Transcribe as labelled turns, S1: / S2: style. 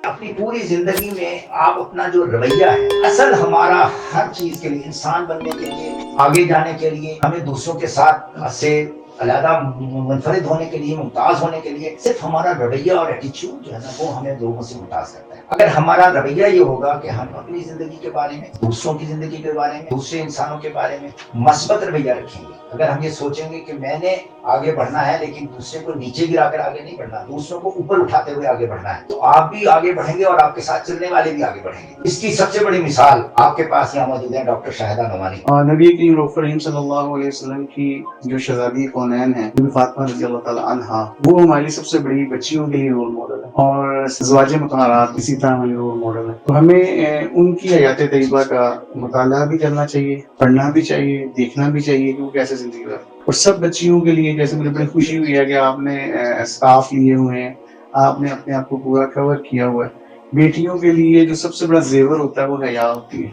S1: اپنی پوری زندگی میں آپ اپنا جو رویہ ہے، اصل ہمارا ہر چیز کے لیے، انسان بننے کے لیے، آگے جانے کے لیے، ہمیں دوسروں کے ساتھ سے علیحدہ منفرد ہونے کے لیے، ممتاز ہونے کے لیے، صرف ہمارا رویہ اور ایٹیچیوڈ جو ہے نا، وہ ہمیں لوگوں سے ممتاز کرتا ہے۔ اگر ہمارا رویہ یہ ہوگا کہ ہم اپنی زندگی کے بارے میں، دوسروں کی زندگی کے بارے میں، دوسرے انسانوں کے بارے میں مثبت رویہ رکھیں گے، اگر ہم یہ سوچیں گے کہ میں نے آگے بڑھنا ہے لیکن دوسرے کو نیچے گرا کر آگے نہیں بڑھنا، دوسروں کو اوپر اٹھاتے ہوئے آگے بڑھنا ہے، تو آپ بھی آگے بڑھیں گے اور آپ کے ساتھ چلنے والے بھی آگے بڑھیں گے۔ اس کی سب سے بڑی مثال آپ کے پاس یہاں موجود ہے ڈاکٹر شاہدہ نعمانی۔
S2: نبی کریم رؤوف رحیم صلی اللہ علیہ وسلم کی جو شہزادی کونین ہیں بی بی فاطمہ رضی اللہ تعالیٰ عنہا، وہ ہماری سب سے بڑی بچیوں کے لیے رول ماڈل ہے، اور ازواج مطہرات اسی طرح ہماری رول ماڈل ہے۔ تو ہمیں ان کی حیات طیبہ کا مطالعہ بھی کرنا چاہیے، پڑھنا بھی چاہیے، دیکھنا بھی چاہیے کہ وہ کیسے زندگی گزارتے ہیں۔ اور سب بچیوں کے لیے، جیسے مجھے بڑی خوشی ہوئی ہے کہ آپ نے اسکارف لیے ہوئے ہیں، آپ نے اپنے آپ کو پورا کور کیا ہوا ہے۔ بیٹیوں کے لیے جو سب سے بڑا زیور ہوتا ہے وہ حیا ہوتی ہے۔